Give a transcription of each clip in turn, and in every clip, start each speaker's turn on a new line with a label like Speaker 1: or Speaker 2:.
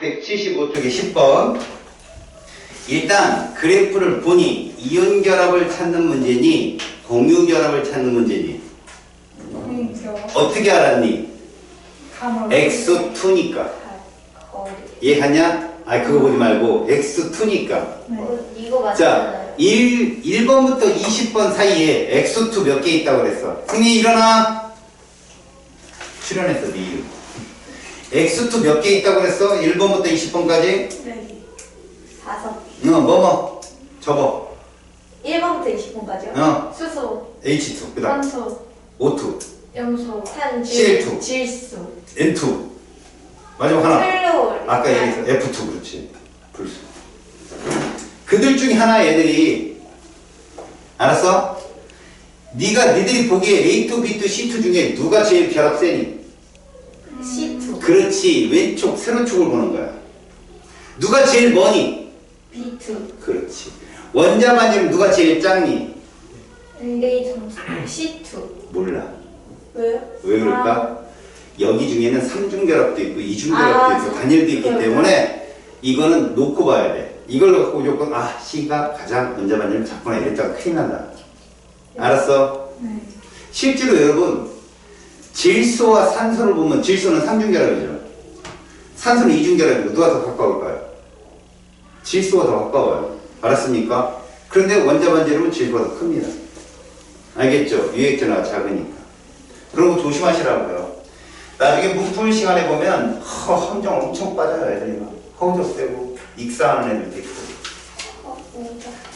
Speaker 1: 175쪽에 10번. 일단 그래프를 보니 이온 결합을 찾는 문제니 공유 결합을 찾는 문제니 어떻게 알았니? X2니까 이해했냐? 아 그거 보지 말고 X2니까
Speaker 2: 이거 맞잖아요.
Speaker 1: 자 1번부터 20번 사이에 X2 몇 개 있다고 그랬어. 승리 일어나. 출연했어 네 이름. X2 몇 개 있다고 그랬어? 1번부터 20번까지?
Speaker 2: 네. 5.
Speaker 1: 뭐뭐 접어.
Speaker 2: 1번부터 20번까지요?
Speaker 1: 어.
Speaker 2: 수소,
Speaker 1: H2 그 다음
Speaker 2: 산소,
Speaker 1: O2
Speaker 2: 염소, 탄,
Speaker 1: CL2.
Speaker 2: 질소,
Speaker 1: N2 마지막 하나
Speaker 2: 클로올.
Speaker 1: 아까 얘기했어 F2 그렇지 불수. 그들 중에 하나 얘들이 알았어? 니들이 보기에 A2, B2, C2 중에 누가 제일 결합 세니?
Speaker 2: C2,
Speaker 1: 그렇지 왼쪽 세로축을 보는 거야. 누가 제일 머니?
Speaker 2: B2,
Speaker 1: 그렇지. 원자 반지름 누가 제일 작니?
Speaker 2: 릴레이 점수 C2.
Speaker 1: 몰라.
Speaker 2: 왜요?
Speaker 1: 왜 그럴까? 여기 중에는 3중 결합도 있고 2중 결합도 있고 단일도 있기 때문에 이거는 놓고 봐야 돼. 이걸 갖고 무조건 C가 가장 원자 반지름 작구나 이랬다가 큰일 난다. 알았어?
Speaker 2: 네.
Speaker 1: 실제로 여러분 질소와 산소를 보면 질소는 3중 결합이죠. 산소는 2중 결합이고 누가 더 가까울까요? 질소가 더 가까워요. 알았습니까? 그런데 원자 반지름은 질소가 더 큽니다. 알겠죠? 유액전화가 작으니까. 그런 거 조심하시라고요. 나중에 문풀 시간에 보면 함정 엄청 빠져요. 애들이 막 허우적대고 익사하는 애들도 있고.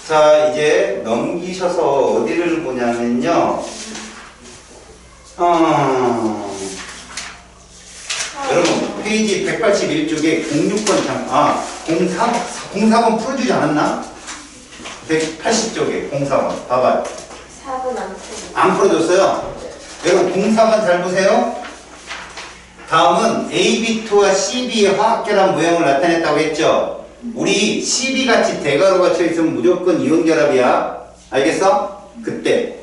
Speaker 1: 자 이제 넘기셔서 어디를 보냐면요. 여러분 페이지 181쪽에 06번 04번 풀어주지 않았나? 180쪽에 04번 봐봐요.
Speaker 2: 4번
Speaker 1: 안 풀어줬어요? 여러분 04번 잘 보세요. 다음은 AB2와 CB의 화학결합 모형을 나타냈다고 했죠? 우리 CB같이 대괄호가 쳐있으면 무조건 이온결합이야. 알겠어? 그때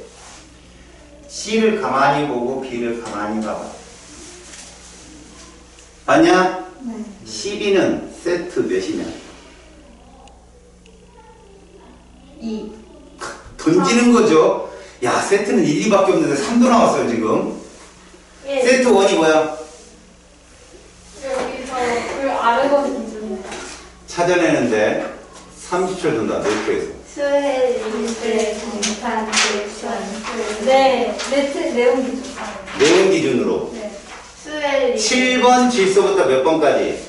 Speaker 1: C를 가만히 보고 B를 가만히 봐봐. 봤냐?
Speaker 2: 네.
Speaker 1: CB는 세트 몇이냐?
Speaker 2: 2.
Speaker 1: 던지는 거죠. 야 세트는 1, 2밖에 없는데 3도 나왔어요 지금.
Speaker 2: 예.
Speaker 1: 세트 1이 뭐야?
Speaker 2: 여기서 그 아래거 기준.
Speaker 1: 찾아내는데 30초를 든다. 노트에서.
Speaker 2: 수헬, 인플레, 동탄, 잭션. 네. 내용 기준.
Speaker 1: 내용 기준으로
Speaker 2: 네. 수헬.
Speaker 1: 7번 질소부터 몇 번까지?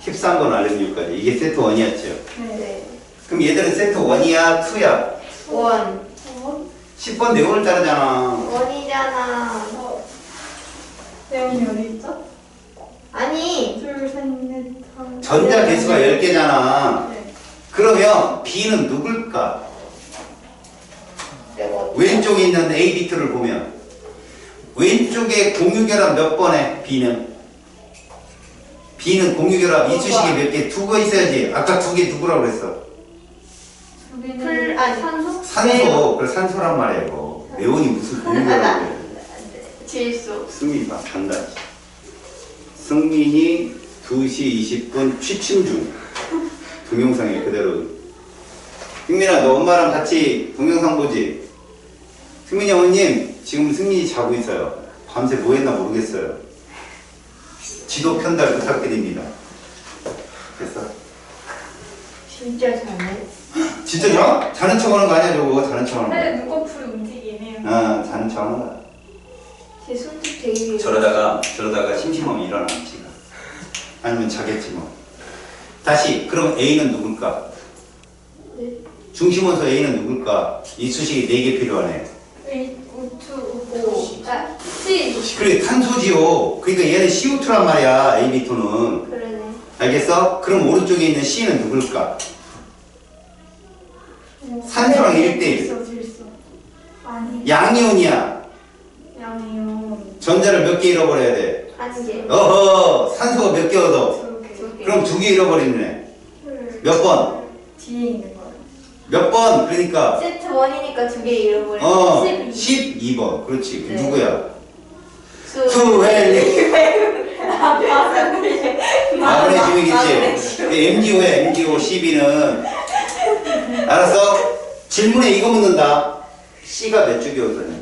Speaker 1: 13번 알루미늄까지. 이게 세트 1이었죠.
Speaker 2: 네.
Speaker 1: 그럼 얘들은 세트 1이야? 2야?
Speaker 2: 1.
Speaker 1: 10번 내용을 따르잖아.
Speaker 2: 원이잖아.
Speaker 3: 내용이 어디 있죠?
Speaker 2: 아니.
Speaker 3: 둘, 셋, 넷, 다섯.
Speaker 1: 전자 개수가 10개잖아.
Speaker 3: 네.
Speaker 1: 그러면 B는 누굴까? 왼쪽에 있는 A, B2를 보면 왼쪽에 공유결합 몇 번에 B는? B는 공유결합 이쑤시개 몇 개? 2개 있어야지. 아까 2개 누구라고 그랬어?
Speaker 2: 산소?
Speaker 1: 산소. 그래 산소란 말이야 이거. 네온이 무슨 공유결합이야.
Speaker 2: 질소.
Speaker 1: 승민이 막 간다. 승민이 2시 20분 취침 중. 동영상에 그대로. 승민아 너 엄마랑 같이 동영상 보지? 승민이 어머님 지금 승민이 자고 있어요. 밤새 뭐 했나 모르겠어요. 지도 편달 부탁드립니다. 됐어?
Speaker 2: 진짜 잘해.
Speaker 1: 진짜 자? 자는 척 하는 거 아니야 저거. 자는 척 하는
Speaker 3: 근데
Speaker 1: 거.
Speaker 3: 눈꺼풀이 움직이네요.
Speaker 1: 자는 척 하는 거야.
Speaker 2: 제 손톱 되게.
Speaker 1: 저러다가 심심하면 일어나 지가. 아니면 자겠지 뭐. 다시 그럼 A는 누굴까?
Speaker 2: 네.
Speaker 1: 중심원소 A는 누굴까? 이쑤시개 4개 필요하네.
Speaker 2: 5. 아, C.
Speaker 1: 그래 탄소지요. 그러니까 얘는 CO2란 말이야. AB2는.
Speaker 2: 그러네.
Speaker 1: 알겠어? 그럼 오른쪽에 있는 C는 누굴까? 산소랑 1대1.
Speaker 3: 질소. 아니.
Speaker 1: 양이온이야.
Speaker 3: 양이요.
Speaker 1: 전자를 몇 개 잃어버려야 돼?
Speaker 2: 한 개.
Speaker 1: 어허 산소가 몇 개 얻어?
Speaker 3: 2개.
Speaker 2: 2개.
Speaker 1: 그럼 2개 잃어버리네. 몇 번?
Speaker 3: 뒤에 있는 거요.
Speaker 1: 몇 번? 그러니까
Speaker 2: 세트 1이니까 2개 잃어버려.
Speaker 1: 12번. 그렇지. 그
Speaker 2: 네.
Speaker 1: 누구야?
Speaker 2: 수.
Speaker 1: 수헬리.
Speaker 2: 마그네슘.
Speaker 1: MGO이겠지? MGO야, MGO 12는. 알았어? 질문에 이거 묻는다. C가 몇 주기 원소냐?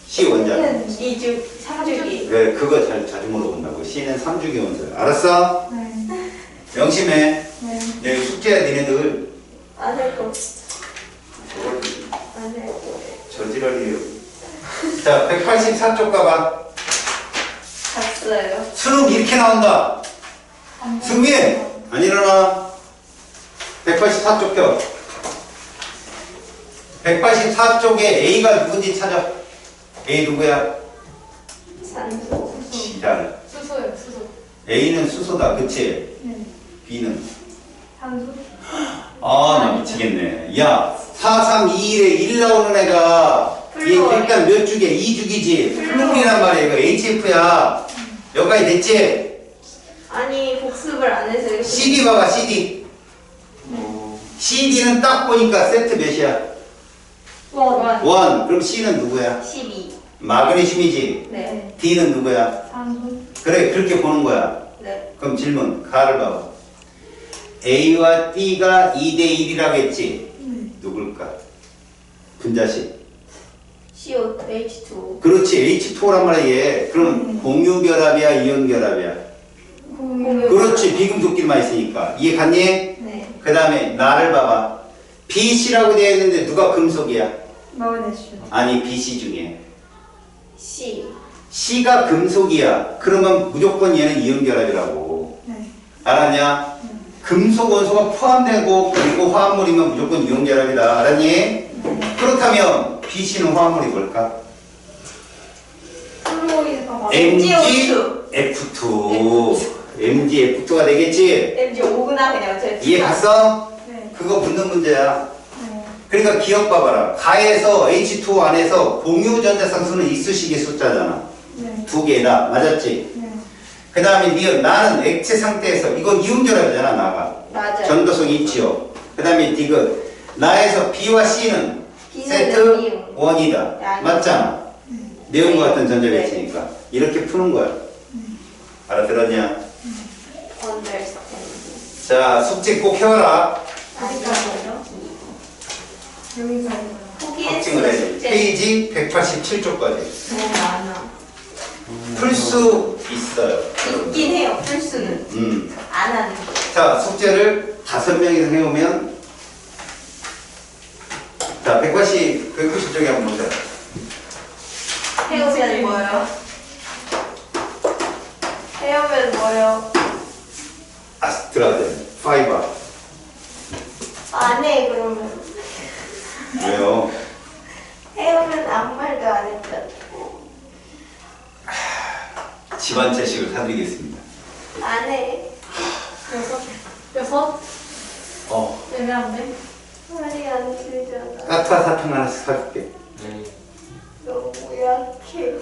Speaker 1: C 원자.
Speaker 2: 2주, 3주기.
Speaker 1: 그래, 그거 자주 물어본다고. C는 3주기 원소야. 알았어?
Speaker 3: 네.
Speaker 1: 명심해.
Speaker 3: 네.
Speaker 1: 여기 숙제야, 니네들.
Speaker 2: 안할 거. 안할 거.
Speaker 1: 저지랄이에요. 자, 184쪽 가봐.
Speaker 2: 봤어요.
Speaker 1: 수능 이렇게 나온다. 승민! 안 일어나. 184쪽 펴. 184쪽에 A가 누군지 찾아. A 누구야?
Speaker 2: 산소.
Speaker 1: 지랄.
Speaker 3: 수소요, 수소.
Speaker 1: A는 수소다. 그치?
Speaker 3: 네.
Speaker 1: B는?
Speaker 3: 산소.
Speaker 1: 아, 나 미치겠네. 야, 4321에 1 나오는 애가 얘 일단 몇 주기야? 2주기지. 플루리란 말이야. 이거 HF야. 여기까지 됐지?
Speaker 2: 아니, 복습을 안 해서 이렇게.
Speaker 1: CD 봐봐, CD. CD는 딱 보니까 세트 몇이야?
Speaker 3: 원.
Speaker 1: 1. 그럼 C는 누구야?
Speaker 2: 12.
Speaker 1: 마그네슘이지.
Speaker 2: 네.
Speaker 1: D는 누구야?
Speaker 3: 산소.
Speaker 1: 그래, 그렇게 보는 거야.
Speaker 2: 네.
Speaker 1: 그럼 질문, 가를 봐봐. A와 D가 2대 1이라겠지? 누굴까? 분자식.
Speaker 2: CO, H2O.
Speaker 1: 그렇지, H2O란 말이야, 얘. 그럼 공유결합이야, 이온결합이야?
Speaker 3: 공유.
Speaker 1: 그렇지, 비금속끼리만 있으니까. 이해 갔니?
Speaker 2: 네.
Speaker 1: 그 다음에 나를 봐봐. BC라고 되어 있는데 누가 금속이야?
Speaker 3: 마그네슘.
Speaker 1: 아니, BC 중에.
Speaker 2: C.
Speaker 1: C가 금속이야. 그러면 무조건 얘는 이온결합이라고.
Speaker 3: 네.
Speaker 1: 알았냐? 금속 원소가 포함되고 그리고 화합물이면 무조건 이온결합이다. 알았니? 그렇다면 BC는 화합물이 뭘까?
Speaker 3: 플로리다.
Speaker 1: MgF2. MgF2가 되겠지?
Speaker 2: MG5구나, 그냥. 제
Speaker 1: 이해 갔어?
Speaker 3: 네.
Speaker 1: 그거 묻는 문제야.
Speaker 3: 네.
Speaker 1: 그러니까 기억 봐봐라. 가에서 H2O 안에서 공유전자상수는 이쑤시개 숫자잖아.
Speaker 3: 네.
Speaker 1: 두 개다. 맞았지?
Speaker 3: 네.
Speaker 1: 그 다음에 니은 나는 액체 상태에서 이건 이온결합이잖아. 나가.
Speaker 2: 맞아요.
Speaker 1: 전도성이 있지요. 그 다음에 디귿 나에서 B와 C는
Speaker 2: B는
Speaker 1: 세트
Speaker 2: 이온.
Speaker 1: 1이다.
Speaker 2: 아니.
Speaker 1: 맞잖아. 네온과 같은 전자 배치니까 이렇게 푸는 거야. 알아들었냐?
Speaker 2: Understand.
Speaker 1: 자, 숙제 꼭 해와라.
Speaker 2: 아니요.
Speaker 3: 여기까지.
Speaker 1: 확증을
Speaker 2: 포기했어,
Speaker 1: 해.
Speaker 2: 숙제.
Speaker 1: 페이지 187쪽까지.
Speaker 2: 너무 많아.
Speaker 1: 풀 수 있어요.
Speaker 2: 있긴 해요, 풀수는. 안 하는 거.
Speaker 1: 자, 숙제를 5명이서 해오면 자, 190쪽에 한번 보세요.
Speaker 2: 해오면 뭐요? 해오면 뭐요?
Speaker 1: 아스트라젠, 파이버.
Speaker 2: 안 해, 그러면.
Speaker 1: 왜요?
Speaker 2: 해오면 아무 말도 안 했잖아.
Speaker 1: 집안 채식을 사드리겠습니다.
Speaker 2: 안 해.
Speaker 3: 여섯.
Speaker 1: 어.
Speaker 3: 애매한데?
Speaker 2: 말이 안 들잖아.
Speaker 1: 까투아 사탕 하나씩 사줄게.
Speaker 2: 너무 약해.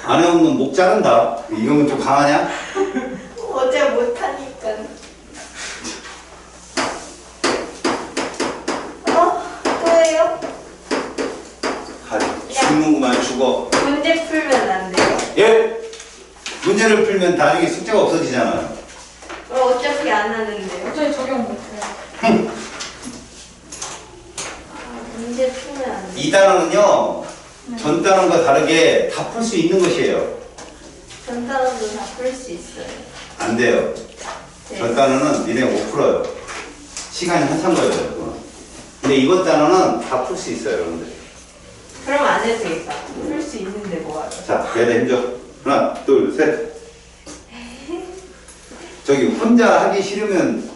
Speaker 1: 안 해오면 목 자른다. 이거는 좀 강하냐?
Speaker 2: 어제 못하니까. 또예요?
Speaker 1: 가지. 죽는구만, 죽어.
Speaker 2: 문제 풀면 안 돼요?
Speaker 1: 예? 문제를 풀면 나중에 숙제가 없어지잖아요.
Speaker 2: 그럼 어차피 안 하는데요?
Speaker 3: 어차피 적용 못해요.
Speaker 2: 문제 풀면 안 돼.
Speaker 1: 이 단어는요, 전 단어과 다르게 다 풀 수 있는 것이에요.
Speaker 2: 전 단어도 다 풀 수 있어요.
Speaker 1: 안 돼요.
Speaker 2: 네.
Speaker 1: 전 단어는 니네 못 풀어요. 시간이 한참 걸려요. 그건. 근데 이번 단어는 다 풀 수 있어요, 여러분들.
Speaker 2: 그럼 안 해도 되겠다. 풀 수 있는데 뭐하죠?
Speaker 1: 자, 얘네 힘줘. 하나, 둘, 셋. 저기 혼자 하기 싫으면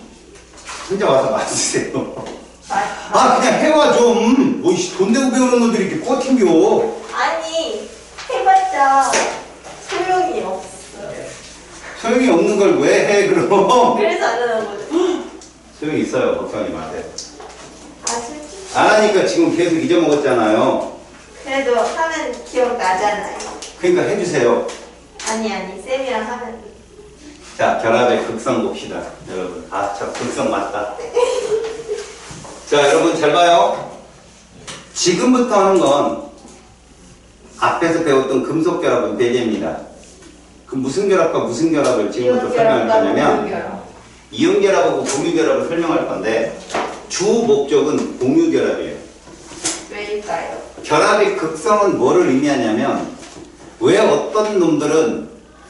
Speaker 1: 혼자 와서 맞으세요. 아, 그냥 해와 좀. 뭐, 돈 내고 배우는 놈들이 이렇게 꼬팅겨.
Speaker 2: 아니, 해봤자 소용이 없어요.
Speaker 1: 소용이 없는 걸 왜 해, 그럼?
Speaker 2: 그래서 안 하는 거죠.
Speaker 1: 소용이 있어요, 걱정하지 마세요.
Speaker 2: 아, 솔직히.
Speaker 1: 안 하니까 지금 계속 잊어먹었잖아요.
Speaker 2: 그래도 하면 기억나잖아요.
Speaker 1: 그러니까 해주세요.
Speaker 2: 아니, 쌤이랑 하면.
Speaker 1: 자, 결합의 극성 봅시다, 여러분. 아, 저 극성 맞다. 자, 여러분 잘 봐요. 지금부터 하는 건 앞에서 배웠던 금속 결합은 배제입니다. 그 무슨 결합과 무슨 결합을 지금부터 설명할 거냐면 이온결합하고 공유결합을 설명할 건데 주 목적은 공유결합이에요.
Speaker 2: 왜일까요?
Speaker 1: 결합의 극성은 뭐를 의미하냐면 왜 어떤 놈들은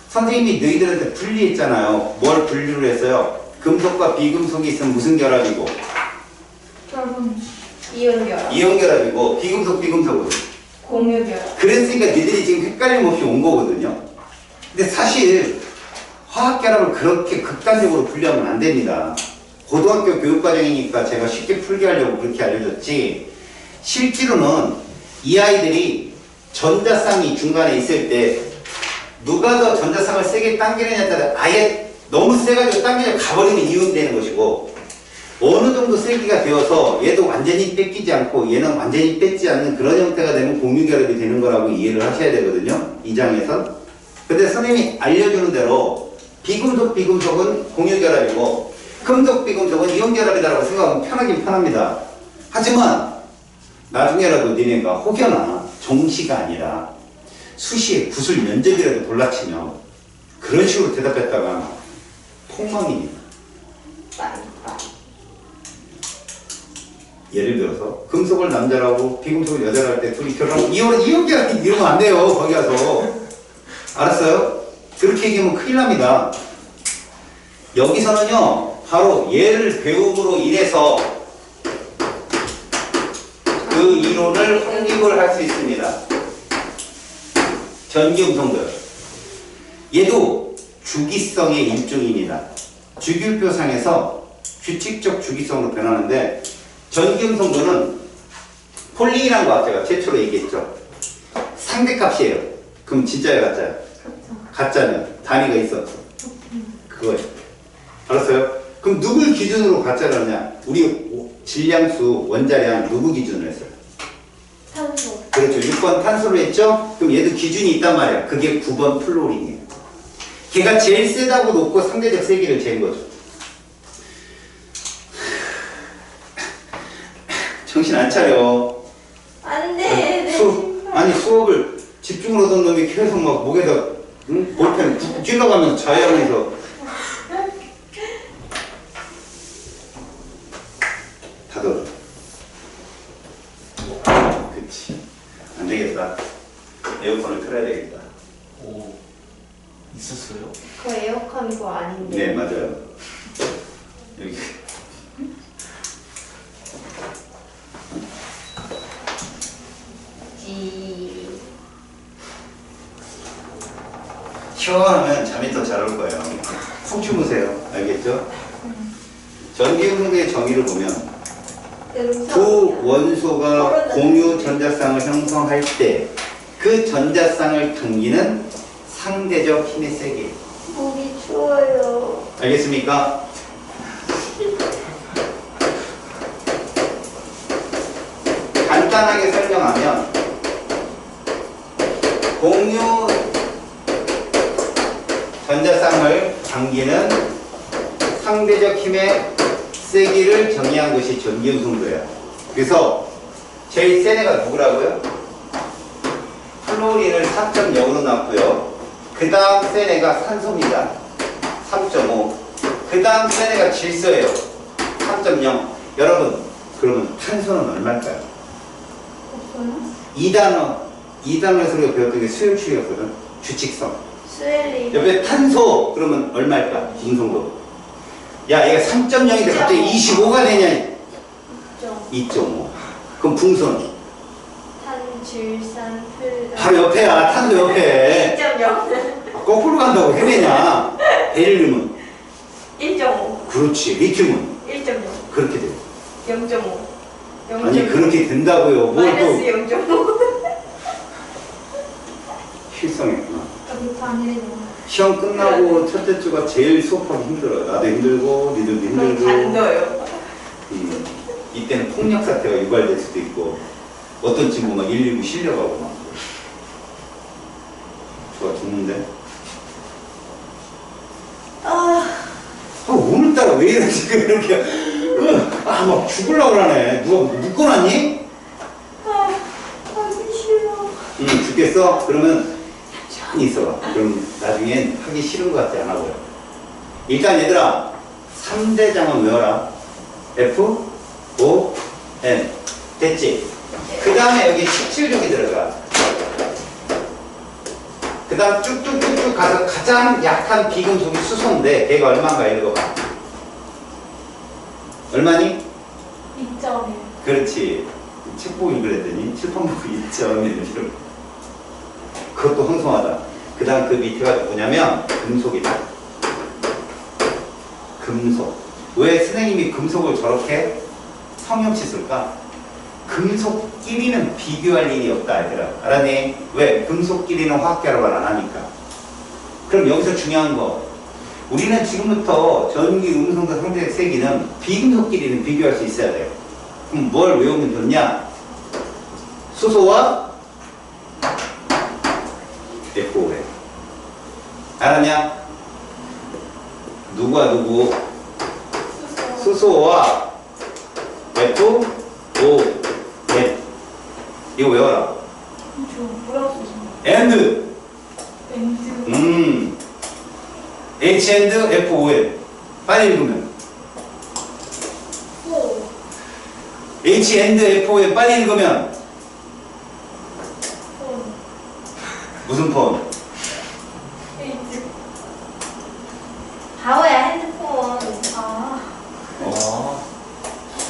Speaker 1: 선생님이 너희들한테 분리했잖아요. 뭘 분리를 했어요? 금속과 비금속이 있으면 무슨 결합이고
Speaker 3: 결혼.
Speaker 2: 이온결합.
Speaker 1: 이온결합이고 비금속 비금속은
Speaker 2: 공유결합.
Speaker 1: 그랬으니까 니들이 지금 헷갈림 없이 온 거거든요. 근데 사실 화학결합을 그렇게 극단적으로 분리하면 안 됩니다. 고등학교 교육과정이니까 제가 쉽게 풀게 하려고 그렇게 알려줬지 실제로는 이 아이들이 전자쌍이 중간에 있을 때 누가 더 전자쌍을 세게 당기느냐에 따라 아예 너무 세가지고 당기려 가버리면 이온되는 것이고 어느 정도 세기가 되어서 얘도 완전히 뺏기지 않고 얘는 완전히 뺏지 않는 그런 형태가 되면 공유결합이 되는 거라고 이해를 하셔야 되거든요. 이 장에서. 근데 선생님이 알려주는 대로 비금속 비금속은 공유결합이고 금속 비금속은 이온결합이다라고 생각하면 편하긴 편합니다. 하지만 나중에라도 니네가 혹여나 정시가 아니라 수시에 구술 면접이라도 골라치면 그런 식으로 대답했다가 폭망입니다. 예를 들어서 금속을 남자라고 비금속을 여자라 할 때 둘이 결혼하면 이혼결합이 이러면 안 돼요. 거기 가서 알았어요? 그렇게 얘기하면 큰일 납니다. 여기서는요 바로 얘를 배움으로 인해서 그 이론을 확립을 할 수 있습니다. 전기음성들 얘도 주기성의 일종입니다. 주기율표상에서 규칙적 주기성으로 변하는데 전기음성도는 폴링이라는 과학자가 최초로 얘기했죠. 상대값이에요. 그럼 진짜야 가짜야? 가짜면 단위가 있어. 그거예요. 알았어요? 그럼 누굴 기준으로 가짜를 하냐? 우리 질량수 원자량 누구 기준으로 했어요?
Speaker 3: 탄소.
Speaker 1: 그렇죠. 6번 탄소로 했죠? 그럼 얘도 기준이 있단 말이야. 그게 9번 플로린이에요. 걔가 제일 세다고 놓고 상대적 세기를 잰 거죠. 정신 안 차려.
Speaker 2: 안 돼.
Speaker 1: 아니 수업을 집중을 하던 놈이 계속 막 목에다 응? 볼펜 쿡쿡 찔러가면서 자야하면서 닫아줘. 그치. 안 되겠다. 에어컨을 틀어야 되겠다.
Speaker 4: 오, 있었어요?
Speaker 2: 그 에어컨 그거 아닌데.
Speaker 1: 네, 맞아요. 여기. 시원하면 잠이 더 잘 올 거예요. 푹 주무세요. 알겠죠? 전기음성의 정의를 보면 두 원소가 공유 전자쌍을 형성할 때 그 전자쌍을 당기는 상대적 힘의 세기.
Speaker 2: 목이 추워요.
Speaker 1: 알겠습니까? 간단하게 설명하면 공유 전자쌍을 당기는 상대적 힘의 세기를 정의한 것이 전기음성도예요. 그래서 제일 센 애가 누구라고요? 플로린을 4.0으로 놨고요. 그 다음 센 애가 산소입니다. 3.5. 그 다음 센 애가 질소예요. 3.0. 여러분, 그러면 탄소는 얼마일까요?
Speaker 3: 없어요?
Speaker 1: 2단원에서 우리가 배웠던 게 수용축이었거든. 주칙성.
Speaker 2: 스웰링.
Speaker 1: 옆에 탄소 그러면 얼마일까? 음성도. 야 얘가 3.0인데 갑자기 25가 되냐? 2.5. 그럼 붕선.
Speaker 2: 탄질산 플.
Speaker 1: 바로 옆에야. 탄소 옆에.
Speaker 2: 2.0.
Speaker 1: 거꾸로 간다고 헤매냐? 베릴륨은?
Speaker 2: 1.5.
Speaker 1: 그렇지. 리튬은?
Speaker 2: 1.0.
Speaker 1: 그렇게 돼.
Speaker 2: 0.5.
Speaker 1: 아니 그렇게 된다고요. 뭘
Speaker 2: 마이너스
Speaker 1: 또
Speaker 2: 0.5.
Speaker 1: 실성했구나.
Speaker 3: 여기 단일이네.
Speaker 1: 시험 끝나고 첫째 주가 제일 수업하기 힘들어요. 나도 힘들고 니들도 힘들고.
Speaker 2: 단도요.
Speaker 1: 이때는 폭력 사태가 유발될 수도 있고 어떤 친구 막 119 실려가고 막 좋아 죽는데. 오늘따라 왜 이러지 이렇게 막 죽으려고 그러네. 누가 묶어놨니?
Speaker 2: 하기 싫어.
Speaker 1: 응 죽겠어? 그러면 가만히 있어봐. 그럼 나중엔 하기 싫은 것 같지 않아 보여. 일단 얘들아 3대장은 외워라. F, O, N. 됐지? 그 다음에 여기 17족이 들어가. 그 다음 쭉쭉쭉쭉 가서 가장 약한 비금속이 수소인데 걔가 얼마인가 읽어봐. 얼마니?
Speaker 3: 2.1.
Speaker 1: 그렇지. 책 보기 그랬더니 칠판 보고 2.1. 그것도 황송하다. 그 다음 그 밑에가 누구냐면 금속이다. 금속. 왜 선생님이 금속을 저렇게 성의 없이 쓸까? 금속끼리는 비교할 일이 없다 얘들아. 알았니? 왜? 금속끼리는 화학 결합을 안 하니까. 그럼 여기서 중요한 거, 우리는 지금부터 전기, 음성도, 상대적 세기는 비금속끼리는 비교할 수 있어야 돼요. 그럼 뭘 외우면 좋냐? 수소와 FO에. 알았냐? 누구와 누구? 수소와 FO, N. 이거 외워라.
Speaker 3: 저 뭐라고 쓰지?
Speaker 1: and
Speaker 3: 엔드.
Speaker 1: H and FON. 빨리 읽으면
Speaker 3: 오.
Speaker 1: H and FON 빨리 읽으면
Speaker 3: 폰.
Speaker 1: 무슨 폰?
Speaker 3: 에이즈.
Speaker 2: 바오야 핸드폰.
Speaker 3: 아.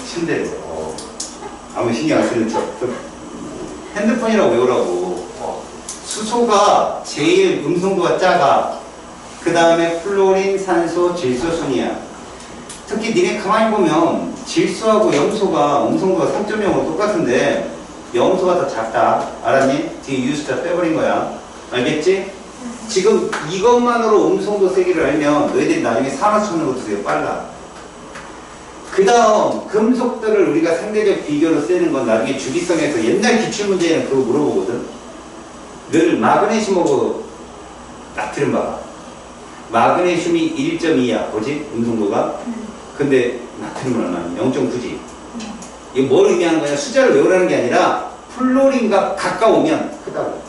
Speaker 1: 침대. 아무 신경 안 쓰는 척. 핸드폰이라고 외우라고. 수소가 제일 음성도가 작아. 그 다음에 플로린, 산소, 질소 순이야. 특히 니네 가만히 보면 질소하고 염소가 음성도가 3.0으로 똑같은데 염소가 더 작다. 알았니? 뒤에 유수자 빼버린 거야. 알겠지? 지금 이것만으로 음성도 세기를 알면 너희들이 나중에 산화수 찾는 것도 되게 빨라. 그 다음 금속들을 우리가 상대적 비교로 쓰는 건 나중에 주기성에서 옛날 기출문제에는 그거 물어보거든. 늘 마그네슘하고 나트륨 봐봐. 마그네슘이 1.2야. 뭐지? 음성도가. 근데 나트륨은 얼마냐? 0.9지. 이게 뭘 의미하는 거냐? 숫자를 외우라는 게 아니라 플로린과 가까우면 크다고.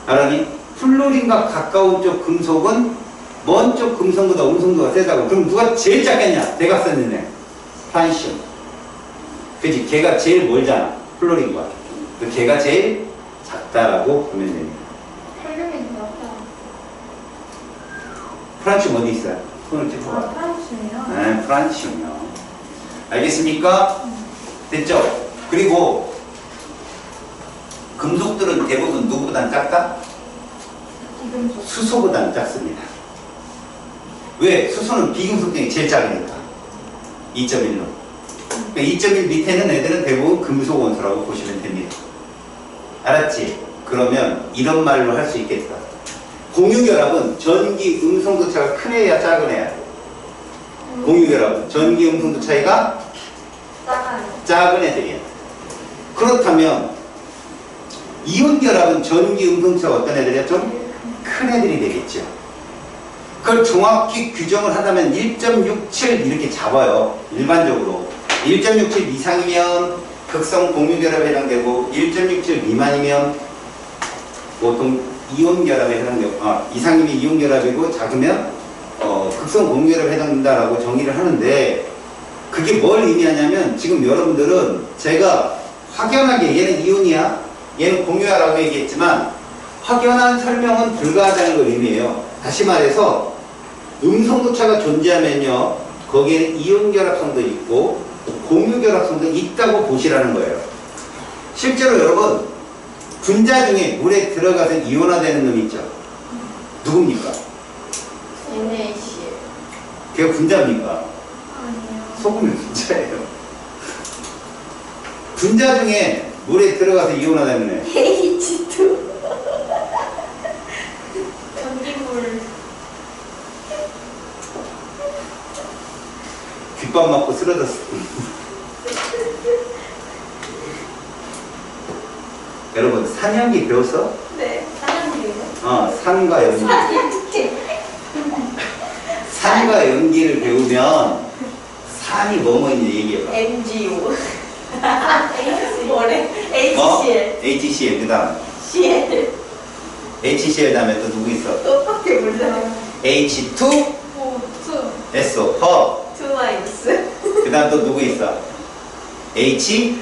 Speaker 1: 알았니? 플로린과 가까운 쪽 금속은 먼 쪽 금성보다 음성도가 세다고. 그럼 누가 제일 작겠냐? 내가 썼는데 프란시움. 그치? 걔가 제일 멀잖아. 플로린과. 그 걔가 제일 작다라고 보면 됩니다.
Speaker 3: 헬륨이 나왔다.
Speaker 1: 프란시움 어디 있어요? 손을 짚어봐.
Speaker 3: 아, 프랑스예요?
Speaker 1: 네, 프란시움이요. 알겠습니까? 됐죠? 그리고 금속들은 대부분 누구보단 작다?
Speaker 3: 비금속.
Speaker 1: 수소보다는 작습니다. 왜? 수소는 비금속 중에 제일 작으니까. 2.1로. 그러니까 2.1 밑에는 애들은 대부분 금속 원소라고 보시면 됩니다. 알았지? 그러면 이런 말로 할 수 있겠다. 공유결합은 전기, 음성도 차이가 큰 애야, 작은 애야? 공유결합은 전기, 음성도 차이가
Speaker 3: 작아요.
Speaker 1: 작은 애들이야. 그렇다면 이온결합은 전기, 음성도 차이가 어떤 애들이야? 좀 큰 애들이 되겠죠. 그걸 정확히 규정을 하다면 1.67 이렇게 잡아요. 일반적으로 1.67 이상이면 극성 공유결합에 해당되고 1.67 미만이면 보통 이온결합에 해당되고 이상이면 이온결합이고 작으면 극성 공유결합에 해당된다라고 정의를 하는데 그게 뭘 의미하냐면 지금 여러분들은 제가 확연하게 얘는 이온이야 얘는 공유야라고 얘기했지만 확연한 설명은 불가하다는 걸 의미해요. 다시 말해서 음성도차가 존재하면요 거기에는 이온결합성도 있고 공유결합성도 있다고 보시라는 거예요. 실제로 여러분 분자 중에 물에 들어가서 이온화되는 놈 있죠? 누굽니까?
Speaker 2: NaCl.
Speaker 1: 걔가 분자입니까?
Speaker 3: 아니에요.
Speaker 1: 소금이 분자예요. 분자 중에 물에 들어가서 이온화되는 애
Speaker 2: H2.
Speaker 3: 전기물.
Speaker 1: 귓밥 맞고 쓰러졌어. 여러분 산연기 배웠어?
Speaker 2: 네.
Speaker 3: 사냥물이에요?
Speaker 1: 산과 연기. 산과 연기를 배우면 산이 뭐뭐인지 얘기해봐.
Speaker 2: MgO.
Speaker 3: H.
Speaker 2: 뭐래? HCl.
Speaker 1: HCl 그 다음
Speaker 2: CL.
Speaker 1: HCl 다음에 또 누구 있어?
Speaker 2: 똑같게 몰라요.
Speaker 1: H2
Speaker 3: 오, 투.
Speaker 1: SO 허.
Speaker 2: 2 마이너스.
Speaker 1: 그 다음 또 누구 있어? H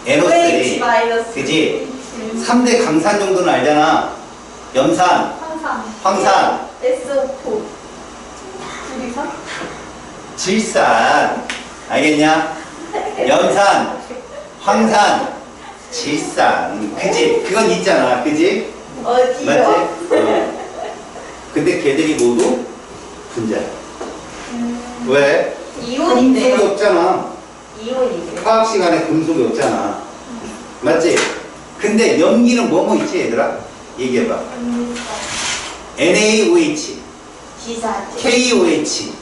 Speaker 2: OH
Speaker 1: NO3
Speaker 2: 마이너스.
Speaker 1: 그지? 3대 강산 정도는 알잖아. 염산,
Speaker 3: 항상.
Speaker 1: 황산,
Speaker 2: SO4.
Speaker 3: 둘이서?
Speaker 1: 질산. 알겠냐? 염산, 황산, 질산. 그지? 그건 있잖아. 그지?
Speaker 2: 어디요?
Speaker 1: 맞지? 어. 근데 걔들이 모두 분자야. 왜? 금속이
Speaker 2: 이온인데요.
Speaker 1: 없잖아.
Speaker 2: 이온이에요.
Speaker 1: 화학 시간에 금속이 없잖아. 맞지? 근데 염기는 뭐뭐 있지 얘들아? 얘기해봐. NaOH,
Speaker 2: 기사제.
Speaker 1: KOH,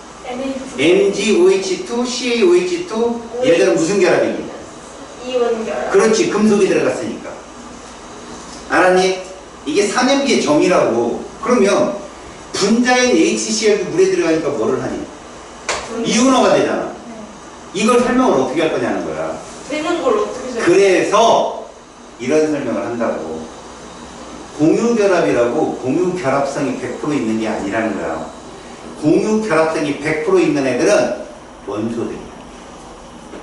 Speaker 1: MgOH2, CaOH2 얘들은 무슨 결합이니?
Speaker 2: 이온 결합.
Speaker 1: 그렇지, 금속이 들어갔으니까. 알았니? 이게 4년기의 정의라고. 그러면 분자인 HCl도 물에 들어가니까 뭐를 하니? 이온화가 되잖아. 이걸 설명을 어떻게 할 거냐는 거야.
Speaker 2: 되는 걸 어떻게 생
Speaker 1: 그래서 이런 설명을 한다고. 공유결합이라고 공유결합성이 100% 있는 게 아니라는 거야. 공유결합성이 100% 있는 애들은 원소들이야.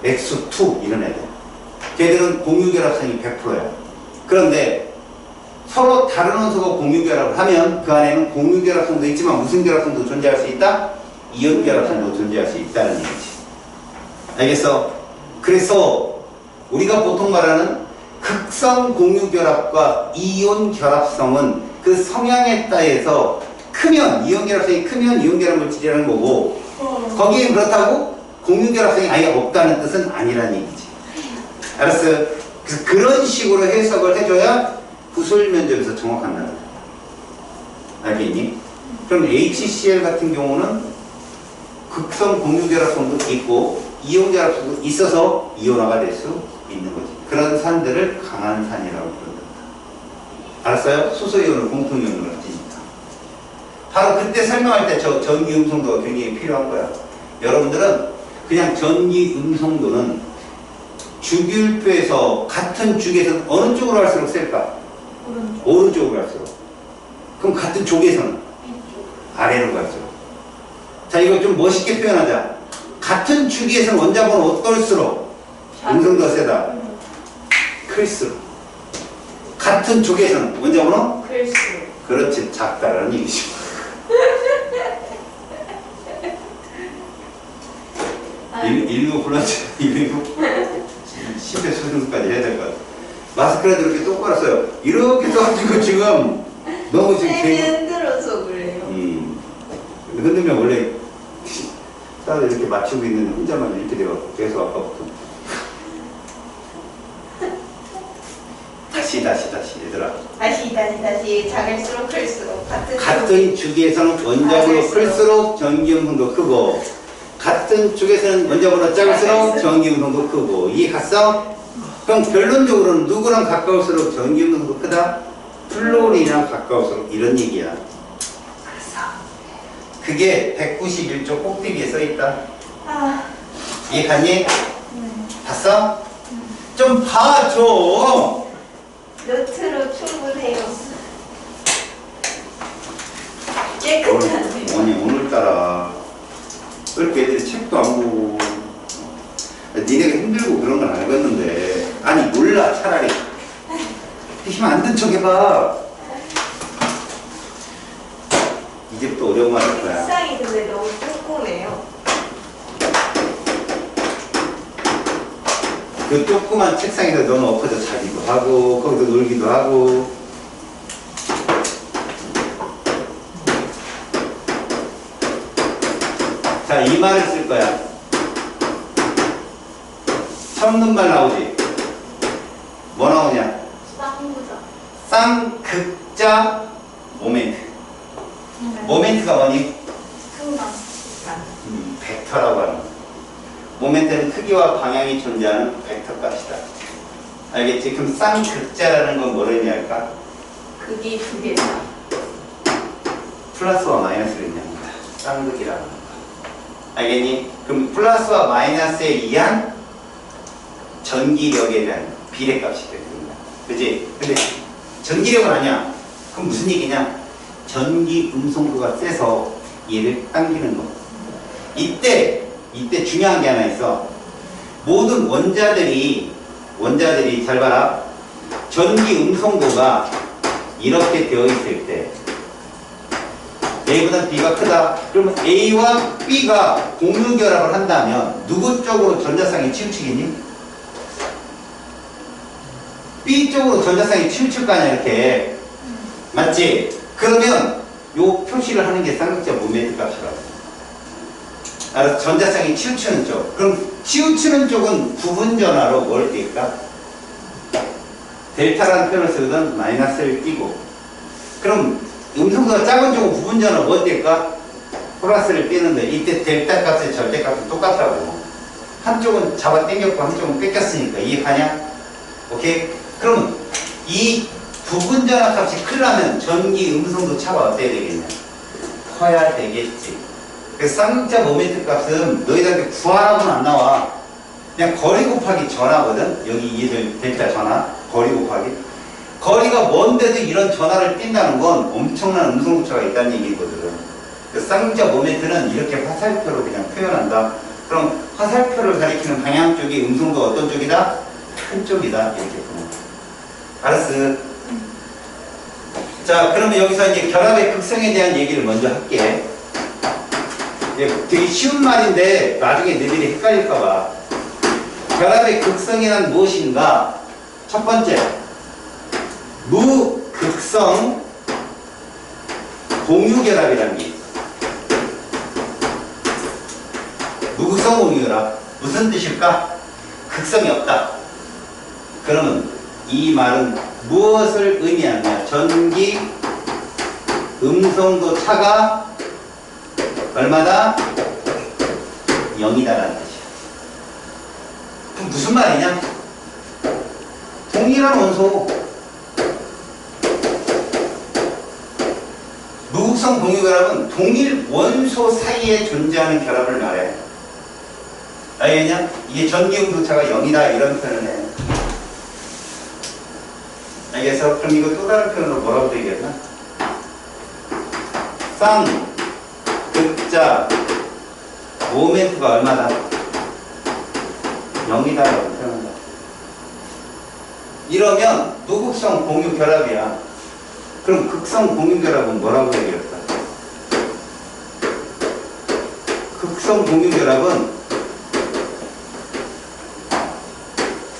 Speaker 1: X2 이런 애들. 걔들은 공유결합성이 100%야. 그런데 서로 다른 원소가 공유결합을 하면 그 안에는 공유결합성도 있지만 무슨 결합성도 존재할 수 있다? 이온결합성도 존재할 수 있다는 얘기지. 알겠어? 그래서 우리가 보통 말하는 극성 공유결합과 이온결합성은 그 성향에 따라서 크면 이온결합성이 크면 이온결합 물질이라는 거고 거기에 그렇다고 공유결합성이 아예 없다는 뜻은 아니라는 얘기지. 알았어? 그래서 그런 식으로 해석을 해줘야 구술 면접에서 정확한 거야. 알겠니? 그럼 HCl 같은 경우는 극성 공유결합성도 있고 이온결합성도 있어서 이온화가 될 수 있는 거지. 그런 산들을 강한 산이라고 부른다. 알았어요? 수소이온을 공통이온으로 가지니까. 바로 그때 설명할 때 저 전기 음성도가 굉장히 필요한 거야. 여러분들은 그냥 전기 음성도는 주기율표에서 같은 주기에서 어느 쪽으로 갈수록 셀까? 오른쪽으로 갈수록. 그럼 같은 족에서는 아래로 갈수록. 자, 이거 좀 멋있게 표현하자. 같은 주기에서는 원자번호 어떨수록 음성도가 세다. 클수록. 같은 족에서는 원자번호?
Speaker 2: 클수록.
Speaker 1: 그렇지, 작다라는 얘기죠. 일부 불러지, 일부 10회 수준까지 해야 될 것 같아. 마스크라도 이렇게 똑바로 써요. 이렇게 써가지고 지금 너무 지금
Speaker 2: 쌤이 흔들어서 그래요.
Speaker 1: 흔들면 원래 따로 이렇게 맞추고 있는 혼자만 이렇게 돼요. 계속 아까부터. 다시 얘들아.
Speaker 2: 다시 작을수록 클수록
Speaker 1: 같은 주기에서는 원자번호 클수록 전기음성도 크고 같은 쪽에서는 원자번호 작을수록 전기음성도 크고. 이해 갔어? 그럼 결론적으로는 누구랑 가까울수록 전기음성도 크다? 플로린이랑 가까울수록 이런 얘기야.
Speaker 2: 알았어.
Speaker 1: 그게 191쪽 꼭대기에 써있다.
Speaker 2: 아,
Speaker 1: 이해 갔니? 봤어? 좀 봐줘.
Speaker 2: 노트로 충분해요. 깨끗하네.
Speaker 1: 아니 오늘따라 왜 이렇게 애들이 책도 안 보고. 니네가 힘들고 그런 건 알겠는데 아니 몰라. 차라리 힘 안 든 척 해봐. 이제부터 어려운 말 할 거야.
Speaker 2: 책상이 근데 너무 꼼꼼해요.
Speaker 1: 그 조그만 책상에서 너는 엎어져 자기도 하고 거기서 놀기도 하고. 자, 이 말을 쓸 거야. 첫눈말 나오지? 뭐 나오냐?
Speaker 3: 쌍부자.
Speaker 1: 쌍극자 모멘트. 모멘트가 뭐니?
Speaker 3: 승강.
Speaker 1: 벡터라고 하는 거야. 모멘트는 크기와 방향이 존재하는 벡터 값이다. 알겠지? 그럼 쌍극자라는 건 뭐를 의미할까?
Speaker 2: 극이 두 개다.
Speaker 1: 플러스와 마이너스를 의미합니다. 쌍극이라고 하는 거. 알겠니? 그럼 플러스와 마이너스에 의한 전기력에 대한 비례값이 됩니다. 그지? 근데 전기력은 아니야. 그럼 무슨 얘기냐? 전기 음성도가 세서 얘를 당기는 거. 이때 중요한 게 하나 있어. 모든 원자들이 잘 봐라. 전기 음성도가 이렇게 되어 있을 때 A보다 B가 크다. 그러면 A와 B가 공유 결합을 한다면 누구 쪽으로 전자쌍이 치우치겠니? B 쪽으로 전자쌍이 치우칠 거 아니야, 이렇게. 맞지? 그러면 요 표시를 하는 게 쌍극자 모멘트 값이라고. 알아서 전자쌍이 치우치는 쪽. 그럼 치우치는 쪽은 부분 전화로 뭘 띨까? 델타라는 표현을 쓰거든 마이너스를 띄고. 그럼 음성도가 작은 쪽은 부분 전화 뭘 띨까? 플러스를 띄는데 이때 델타 값의 절대값은 똑같다고. 한쪽은 잡아 당겼고 한쪽은 뺏겼으니까 이해가냐? 오케이? 그러면 이 부분 전화 값이 크려면 전기 음성도 차가 어때야 되겠냐? 커야 되겠지. 그래서 쌍극자 모멘트 값은 너희들한테 구하라고는 안 나와. 그냥 거리 곱하기 전하거든. 여기 얘들 델타 전하 거리 곱하기. 거리가 먼데도 이런 전하를 띈다는 건 엄청난 음성도 차가 있다는 얘기거든. 그래서 쌍극자 모멘트는 이렇게 화살표로 그냥 표현한다. 그럼 화살표를 가리키는 방향 쪽이 음성도 어떤 쪽이다? 큰 쪽이다. 이렇게 보면. 알았어. 자, 그러면 여기서 이제 결합의 극성에 대한 얘기를 먼저 할게. 되게 쉬운 말인데 나중에 너희들이 헷갈릴까봐. 결합의 극성이란 무엇인가? 첫 번째, 무극성 공유결합이라는 게 있어. 무극성 공유결합 무슨 뜻일까? 극성이 없다. 그러면 이 말은 무엇을 의미하냐? 전기 음성도 차가 얼마다? 0이다라는 뜻이야. 그럼 무슨 말이냐? 동일한 원소. 무극성 공유결합은 동일 원소 사이에 존재하는 결합을 말해. 알겠냐? 이게 전기 음도차가 0이다 이런 표현을 해. 알겠어? 그럼 이거 또 다른 표현으로 뭐라고 되겠나? 쌍극자 모멘트가 얼마다? 0이다라고 표현한다. 이러면 무극성 공유결합이야. 그럼 극성 공유결합은 뭐라고 얘기했다? 극성 공유결합은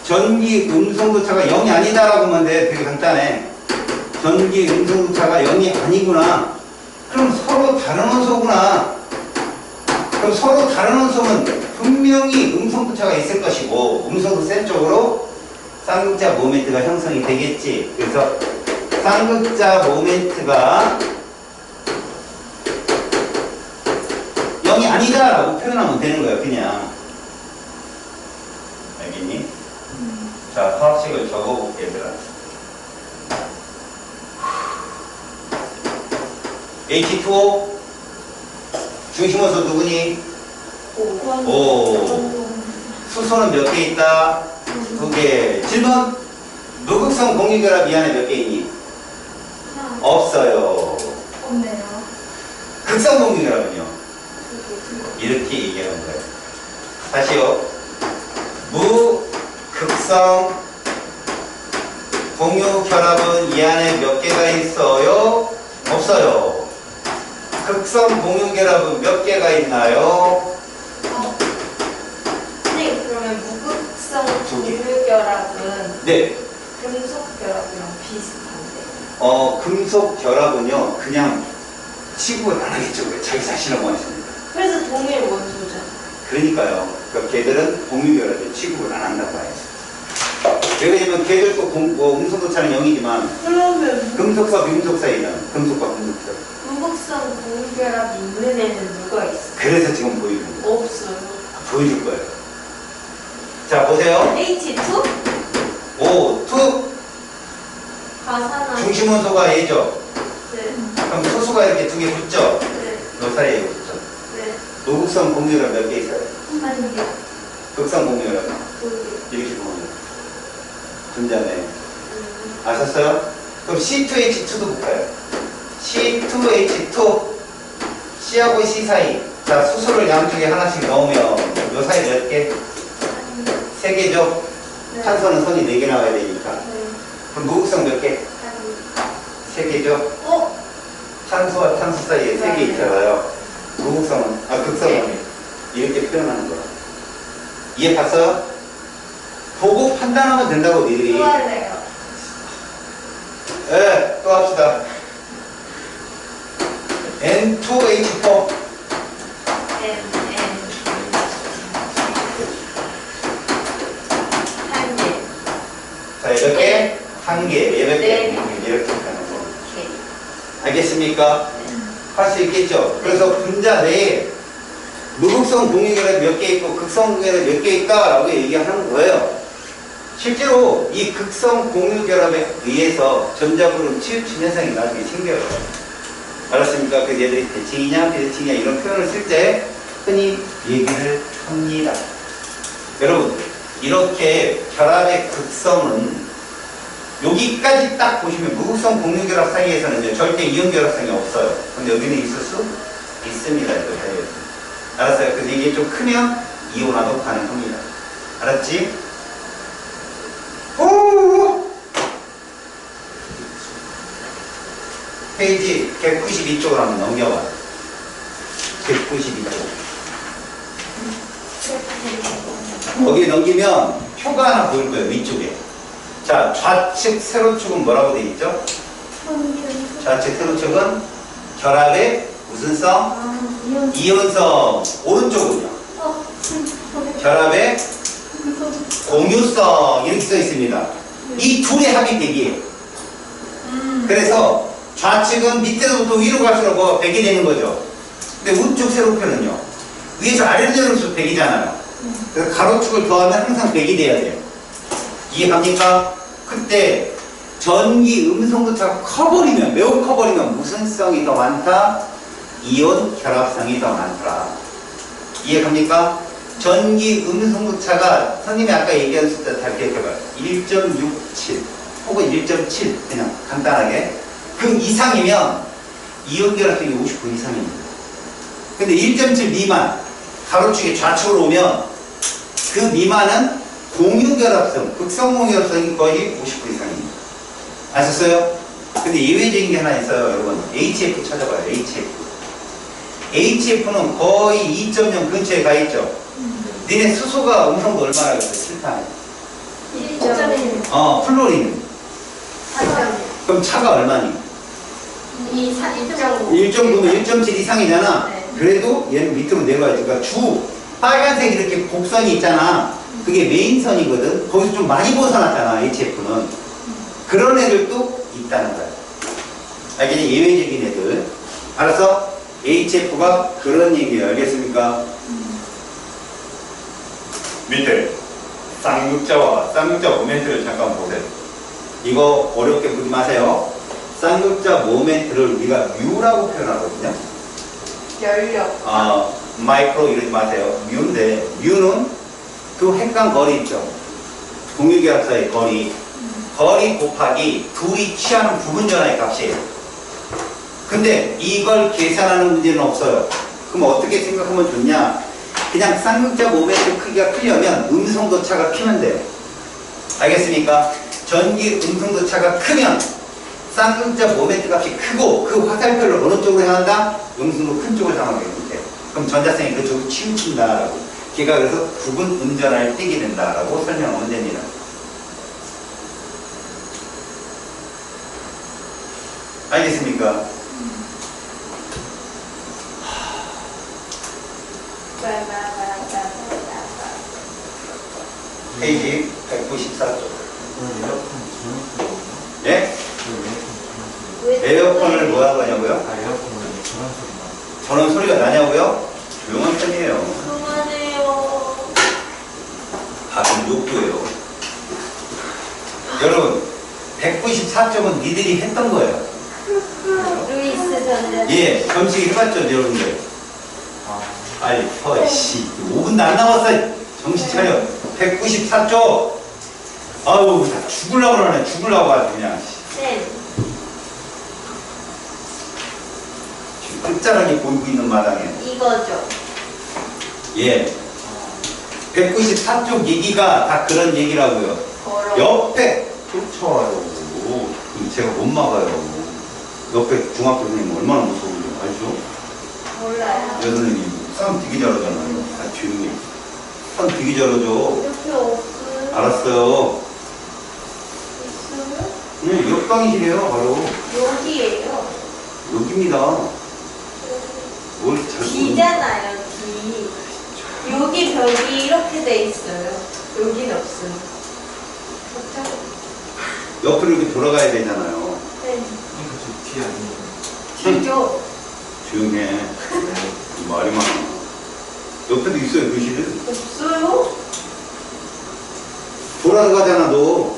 Speaker 1: 전기 음성도차가 0이 아니다라고 하면 돼. 되게 간단해. 전기 음성도차가 0이 아니구나. 그럼 서로 다른 원소구나. 그럼 서로 다른 원소는 분명히 음성도차가 있을 것이고 음성도 센 쪽으로 쌍극자 모멘트가 형성이 되겠지. 그래서 쌍극자 모멘트가 0이 아니다라고 표현하면 되는 거야. 그냥. 알겠니? 자, 화학식을 적어볼게, 얘들아. H2O 중심원소 누구니? 5. 수소는 몇 개 있다? 2개. 질문. 무극성 공유결합 이 안에 몇 개 있니? 없어요.
Speaker 3: 없네요.
Speaker 1: 극성 공유결합은요? 이렇게 얘기하는 거예요. 다시요. 무극성 공유결합은 이 안에 몇 개가 있어요? 없어요. 극성 공유결합은 몇 개가 있나요?
Speaker 2: 선생님, 그러면 무극성 공유결합은
Speaker 1: 네.
Speaker 2: 금속결합이랑 비슷한데?
Speaker 1: 금속 결합은요, 그냥 취급을 안 하겠죠. 왜? 자기 자신을 원했습니다.
Speaker 2: 그래서 동일 원소죠.
Speaker 1: 그러니까요. 그러니까 걔들은 공유결합에 취급을 안 한다고 해요. 왜냐면 걔들도 음성도차는 0이지만
Speaker 2: 그러면
Speaker 1: 금속과 비금속 사이잖아. 금속과 금속 사이.
Speaker 2: 무극성 공유결합이 있는 애는 누가 있어?
Speaker 1: 그래서 지금 보여주는 거예요.
Speaker 2: 없어요.
Speaker 1: 보여줄 거예요. 자, 보세요.
Speaker 2: H2?
Speaker 1: 5, 2.
Speaker 2: 가산화.
Speaker 1: 중심원소가 A죠.
Speaker 2: 네.
Speaker 1: 그럼 소수가 이렇게 두 개 붙죠?
Speaker 2: 네.
Speaker 1: 요 사이에 붙죠.
Speaker 2: 네.
Speaker 1: 무극성 공유결합 몇 개 있어요?
Speaker 2: 한 개.
Speaker 1: 극성 공유결합.
Speaker 2: 2개.
Speaker 1: 이렇게 보면 분자네. 아셨어요? 그럼 C2H2도 볼까요? C2H2 C하고 C 사이. 자, 수소를 양쪽에 하나씩 넣으면 요 사이 몇 개? 3개죠?
Speaker 3: 네.
Speaker 1: 탄소는 선이 4개 나와야 되니까.
Speaker 3: 네.
Speaker 1: 그럼 무극성 몇 개? 3개죠?
Speaker 3: 어?
Speaker 1: 탄소와 탄소 사이에 3개 있잖아요. 무극성은, 극성은
Speaker 3: 네.
Speaker 1: 이렇게 표현하는 거야. 이해 봤어요? 보고 판단하면 된다고 니들이.
Speaker 3: 또 할래요.
Speaker 1: 네, 또 합시다. N2H4
Speaker 2: 한 개.
Speaker 1: 자, 이렇게 한 개, 몇 개?
Speaker 2: 네.
Speaker 1: 이렇게 하는 거.
Speaker 2: 오케이.
Speaker 1: 알겠습니까? 할 수 있겠죠? 그래서 분자 내에 무극성 공유결합 몇 개 있고 극성 공유결합 몇 개 있다라고 얘기하는 거예요. 실제로 이 극성 공유결합에 의해서 전자구름 치우친 현상이 나중에 생겨요. 알았습니까? 그래서 얘들이 대칭이냐 비대칭이냐 이런 표현을 쓸 때 흔히 얘기를 합니다. 여러분, 이렇게 결합의 극성은 여기까지 딱 보시면 무극성 공유결합 사이에서는 절대 이온결합성이 없어요. 근데 여기는 있을 수 있습니다. 이거 사이에서. 알았어요? 그래서 이게 좀 크면 이온화도 가능합니다. 알았지? 오! 페이지 192쪽으로 한번 넘겨봐. 192쪽. 거기 넘기면 표가 하나 보일 거예요. 위쪽에. 자, 좌측 세로축은 뭐라고 되어 있죠? 좌측 세로축은 결합의 무슨 성? 이온성. 오른쪽은요? 결합의 공유성. 이렇게 써 있습니다. 이 둘의 합이 100이에요. 그래서 좌측은 밑에서부터 위로 갈수록 뭐 100이 되는 거죠. 근데 우측 세로표는요, 위에서 아래로 내려올수록 100이잖아요. 그래서 가로축을 더하면 항상 100이 돼야 돼요. 이해갑니까? 그때 전기 음성도차가 커버리면, 매우 커버리면 무슨 성이 더 많다? 이온 결합성이 더 많더라. 이해갑니까? 전기 음성도차가 선생님이 아까 얘기한 숫자 잘 기억해봐요. 1.67 혹은 1.7 그냥 간단하게 그 이상이면 이온 결합성이 50% 이상입니다. 근데 1.7 미만 가로축에 좌측으로 오면 그 미만은 공유결합성, 극성공유결합성이 거의 50% 이상입니다. 아셨어요? 근데 예외적인 게 하나 있어요. 여러분 HF 찾아봐요. HF는 거의 2.0 근처에 가 있죠. 니네 수소가 음성도 얼마나 있어? 7탄
Speaker 3: 1.1
Speaker 1: 플로리는 그럼 차가 얼마니? 1.9면 1.7 이상이잖아.
Speaker 3: 네.
Speaker 1: 그래도 얘는 밑으로 내려가야지. 그러니까 주 빨간색 이렇게 곡선이 있잖아. 그게 메인선이거든. 거기서 좀 많이 벗어났잖아. HF는. 그런 애들도 있다는 거야. 알겠니? 예외적인 애들. 알았어? HF가 그런 얘기예요. 알겠습니까? 밑에 쌍극자와 쌍극자 모멘트를 잠깐 보세요. 이거 어렵게 보지 마세요. 쌍극자 모멘트를 우리가 뮤라고 표현하거든요.
Speaker 2: 열력.
Speaker 1: 마이크로 이러지 마세요. 뮤인데 뮤는 그 획간 거리 있죠. 공유결합사의 거리. 거리 곱하기 둘이 취하는 부분전화의 값이에요. 근데 이걸 계산하는 문제는 없어요. 그럼 어떻게 생각하면 좋냐? 그냥 쌍극자 모멘트 크기가 크려면 음성도 차가 크면 돼요. 알겠습니까? 전기 음성도 차가 크면 쌍극자 모멘트 값이 크고 그 화살표를 어느 쪽으로 향한다? 음성도 큰 쪽을 향하게 돼요. 그럼 전자성이 그쪽으로 치우친다라고. 걔가 그래서 부분 음전화를 띄게 된다라고 설명하면 됩니다. 알겠습니까? 페이지 194쪽. 예? 에어컨을 뭐 하고 하냐고요?
Speaker 4: 에어컨은 저런 소리만.
Speaker 1: 저런 소리가 나냐고요? 조용한 편이에요.
Speaker 2: 그만해요.
Speaker 1: 가끔 욕도예요. 여러분 194점은 니들이 했던 거예요.
Speaker 2: 루이스 전자.
Speaker 1: 예, 점식 해봤죠 여러분들? 아이 씨 5분도 안 남았어. 정신 차려. 194쪽. 아우 다 죽으려고 그러네. 죽으려고 하지 그냥.
Speaker 2: 쌤.
Speaker 1: 끝자락이 보이고 있는 마당에.
Speaker 2: 이거죠.
Speaker 1: 예. 194쪽 얘기가 다 그런 얘기라고요.
Speaker 2: 걸어.
Speaker 1: 옆에 쫓아와요. 그럼 제가 못 막아요. 옆에 중학교 선생님 얼마나 무서운지 알죠?
Speaker 2: 몰라요.
Speaker 1: 여선생님 싸움 되게 잘하잖아요. 아, 조용히. 싸움 되게 잘하죠.
Speaker 3: 이렇게 없음.
Speaker 1: 알았어요.
Speaker 3: 있음.
Speaker 1: 네, 옆강의실이에요, 바로.
Speaker 2: 여기에요.
Speaker 1: 여기입니다. 뭘 잘 모르는
Speaker 2: D잖아요. D. 여기 벽이 이렇게 돼 있어요. 여기는 없음. 어쩌고?
Speaker 1: 옆으로 이렇게 돌아가야 되잖아요.
Speaker 2: 네.
Speaker 4: 이거 저 뒤에 아니에요.
Speaker 2: 뒤죠.
Speaker 1: 조용해. 말이 많아. 옆에도 있어요, 교실은.
Speaker 2: 없어요?
Speaker 1: 돌아가잖아, 너.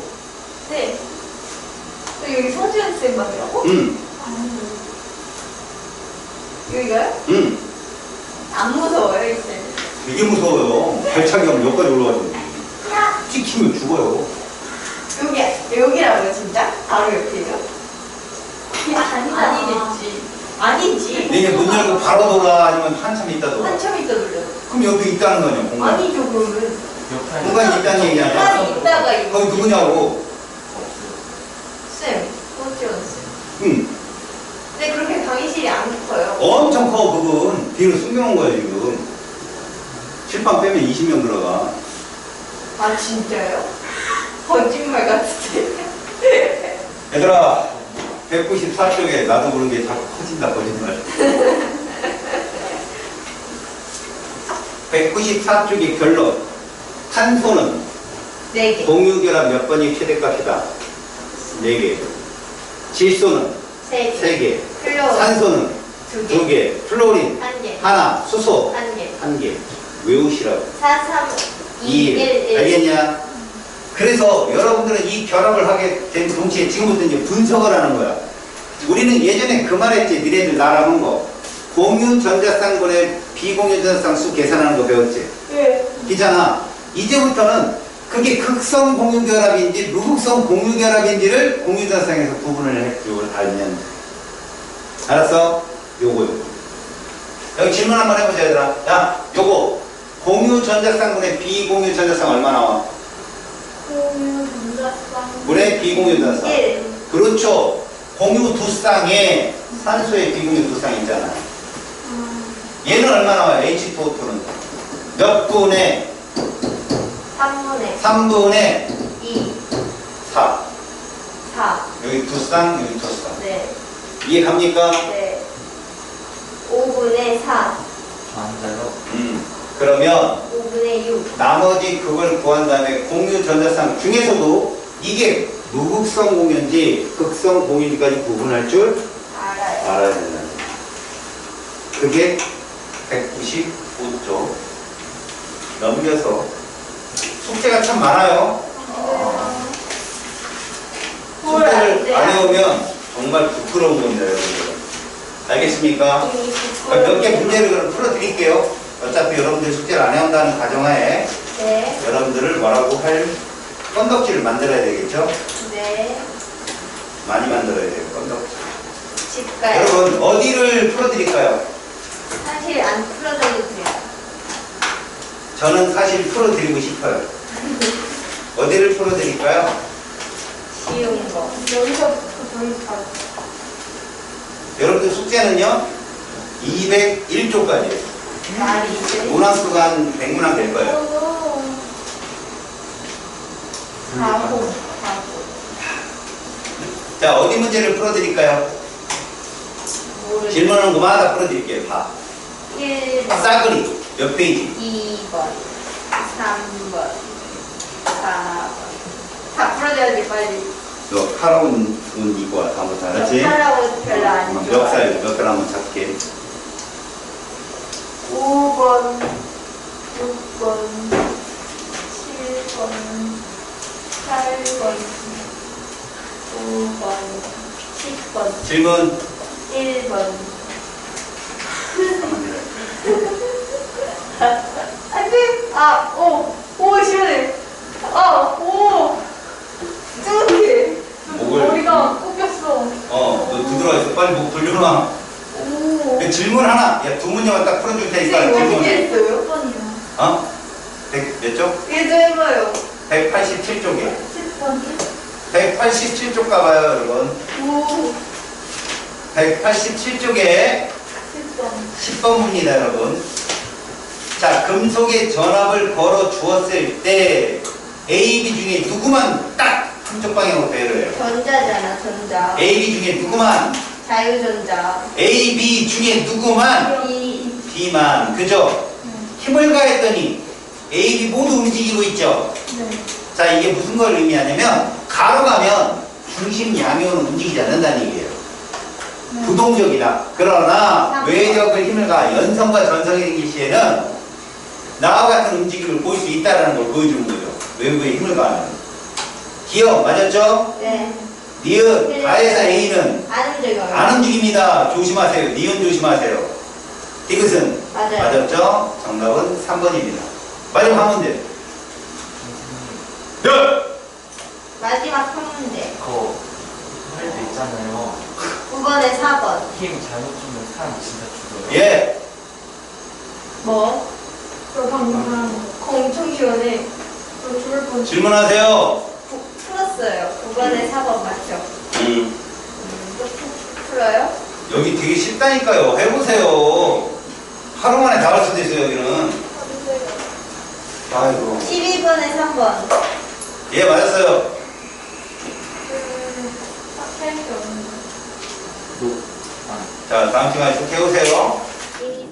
Speaker 2: 네. 여기 성지현 쌤 방이라고?
Speaker 1: 응,
Speaker 3: 아니.
Speaker 2: 여기가요?
Speaker 1: 응.
Speaker 2: 안 무서워요, 이 쌤.
Speaker 1: 되게 무서워요. 발차기 하면 여기까지 올라가지고. 찍히면 죽어요.
Speaker 2: 여기라고요, 진짜? 바로 옆이에요?
Speaker 3: 아니다.
Speaker 2: 아니겠지. 아니지.
Speaker 1: 이게 문 열고 바로 돌아, 아니면 한참 있다 돌아.
Speaker 2: 한참 있다 돌려.
Speaker 1: 그럼 여기 있다는 거 아니야, 공간.
Speaker 2: 아니죠, 그러면.
Speaker 4: 옆에
Speaker 1: 공간이 있다는 얘기야.
Speaker 2: 공간이 있다가 이거.
Speaker 1: 거기 누구냐고.
Speaker 2: 쌤, 성지현 쌤.
Speaker 1: 응.
Speaker 2: 근데 그렇게 강의실이 안 커요.
Speaker 1: 엄청 커, 그분. 뒤로 숨겨놓은 거야, 지금. 실방 빼면 20명 들어가.
Speaker 2: 아, 진짜요? 거짓말 같은데.
Speaker 1: 얘들아, 194쪽에 나도 모르게 자꾸 커진다, 거짓말. 194쪽의 결론. 탄소는
Speaker 2: 4개.
Speaker 1: 공유결합 몇 번이 최대값이다? 4개. 질소는
Speaker 2: 3개.
Speaker 1: 3개.
Speaker 2: 플로우.
Speaker 1: 산소는
Speaker 2: 2개.
Speaker 1: 2개. 플로린
Speaker 2: 1개.
Speaker 1: 하나. 수소
Speaker 2: 1개.
Speaker 1: 1개. 외우시라고.
Speaker 2: 4, 3, 2,
Speaker 1: 2.
Speaker 2: 1, 1.
Speaker 1: 알겠냐? 그래서 여러분들은 이 결합을 하게 된 동시에 지금부터 이제 분석을 하는 거야. 우리는 예전에 그 말했지. 니네들 나랑 한 거. 공유 전자쌍분의 비공유 전자쌍 수 계산하는 거 배웠지?
Speaker 2: 네.
Speaker 1: 있잖아. 이제부터는 그게 극성 공유결합인지 무극성 공유결합인지를 공유전자쌍에서 구분을 해줄 알면. 알았어? 요거. 여기 질문 한번 해보자, 얘들아. 야, 요거. 공유 전자쌍분의 비공유 전자쌍 얼마 나와?
Speaker 3: 공유 전자쌍.
Speaker 1: 물의 비공유 전자쌍.
Speaker 2: 1.
Speaker 1: 그렇죠. 공유 두 쌍에 산소의 비공유 두 쌍 있잖아. 얘는 얼마 나와요? H2O2는 몇 분의
Speaker 2: 3분의
Speaker 1: 3분의
Speaker 2: 2,
Speaker 1: 4.
Speaker 2: 4.
Speaker 1: 여기 두 쌍, 여기 두 쌍.
Speaker 2: 네.
Speaker 1: 이해 갑니까?
Speaker 2: 네. 5분의 4.
Speaker 4: 앉아요.
Speaker 1: 그러면
Speaker 2: 5분의 6.
Speaker 1: 나머지 그걸 구한 다음에 공유 전자쌍 중에서도 이게 무극성 공유인지 극성 공유인지까지 구분할 줄
Speaker 2: 알아요.
Speaker 1: 알아야 된다. 그게 195쪽. 넘겨서 숙제가 참 많아요. 숙제를 안 해오면 정말 부끄러운 겁니다, 여러분들. 알겠습니까? 몇 개 문제를 그럼 풀어드릴게요. 어차피 여러분들 숙제를 안 해온다는 가정하에
Speaker 2: 네.
Speaker 1: 여러분들을 뭐라고 할 건덕지를 만들어야 되겠죠?
Speaker 2: 네.
Speaker 1: 많이 만들어야 돼요, 건덕지.
Speaker 2: 집 가요.
Speaker 1: 여러분, 어디를 풀어드릴까요?
Speaker 2: 사실 안 풀어줘도 돼요.
Speaker 1: 저는 사실 풀어드리고 싶어요. 어디를 풀어드릴까요?
Speaker 2: 쉬운 거.
Speaker 3: 여기서부터 저기까지.
Speaker 1: 여러분들 숙제는요, 201쪽까지.
Speaker 2: 말이 이제
Speaker 1: 문항수가 한 100문항 될 거예요.
Speaker 2: 가고.
Speaker 1: 자, 어디 문제를 풀어드릴까요?
Speaker 2: 모르겠어요.
Speaker 1: 질문하는 거마다 풀어드릴게요, 다.
Speaker 2: 1번,
Speaker 1: 싸그리, 몇 페이지?
Speaker 2: 2번, 3번, 4번. 다 풀어줘야지, 빨리.
Speaker 1: 너 카라운 돈 이거 와, 다음부터 알았지?
Speaker 2: 하라고 별로 안 좋아요.
Speaker 1: 몇 살 한번 찾게.
Speaker 2: 5번, 6번, 7번, 8번, 9번, 10번,
Speaker 1: 질문.
Speaker 2: 1번.
Speaker 1: 가만히
Speaker 2: 안 돼! 아, 오, 시원해. 오! 뜨겁게.
Speaker 1: 목을.
Speaker 3: 머리가 꺾였어.
Speaker 1: 너 두드러져. 빨리 목 돌려놔.
Speaker 2: 오.
Speaker 1: 그 질문 하나, 야, 두 문제만 딱 풀어줄 테니까
Speaker 2: 선생님
Speaker 1: 질문.
Speaker 2: 어떻게 했어요?
Speaker 3: 10번이요.
Speaker 1: 어? 100, 몇 쪽?
Speaker 2: 이게 좀 해봐요.
Speaker 1: 187쪽이요.
Speaker 3: 10번이요?
Speaker 1: 187쪽 가봐요, 여러분.
Speaker 2: 오.
Speaker 1: 187쪽에
Speaker 3: 10번.
Speaker 1: 10번입니다, 여러분. 자, 금속에 전압을 걸어 주었을 때 A, B 중에 누구만 딱 한쪽 방향으로 배열을 해요.
Speaker 2: 전자잖아, 전자.
Speaker 1: A, B 중에 누구만,
Speaker 2: 자유전자.
Speaker 1: A, B 중에 누구만,
Speaker 2: 이.
Speaker 1: B만, 그죠? 힘을 가했더니 A, B 모두 움직이고 있죠?
Speaker 3: 네.
Speaker 1: 자, 이게 무슨 걸 의미하냐면 가로 가면 중심 양면은 움직이지 않는다는 얘기예요. 부동적이다. 그러나 외력을 힘을 가하 연성과 전성이 생길 시에는 나와 같은 움직임을 보일 수 있다는 걸 보여주는 거죠. 외부의 힘을 가하면. 기억 맞았죠?
Speaker 2: 네.
Speaker 1: 니은 가에서 A는
Speaker 2: 안 움직여요.
Speaker 1: 안 움직입니다. 조심하세요. 니은 조심하세요. 디귿은
Speaker 2: 맞아요.
Speaker 1: 맞았죠? 정답은 3번입니다. 마지막 한 문제.
Speaker 4: 선생님,
Speaker 1: 네.
Speaker 2: 마지막 한 문제.
Speaker 4: 그거 할 때 있잖아요.
Speaker 2: 9번에 4번.
Speaker 4: 힘 잘못 주면 사람 진짜 죽어요.
Speaker 1: 예.
Speaker 2: 뭐?
Speaker 3: 저 방금 말한 거.
Speaker 2: 엄청 시원해.
Speaker 3: 저 죽을 뻔.
Speaker 1: 질문하세요.
Speaker 2: 풀었어요. 9번에 4번 맞죠? 또 풀어요?
Speaker 1: 여기 되게 쉽다니까요. 해보세요. 하루 만에 다 할 수도 있어요, 여기는. 아이고.
Speaker 2: 12번에 3번.
Speaker 1: 예, 맞았어요.
Speaker 3: 딱 할 게 없는데.
Speaker 4: 노, 아,
Speaker 1: 자, 다음 시간에 쭉 해오세요.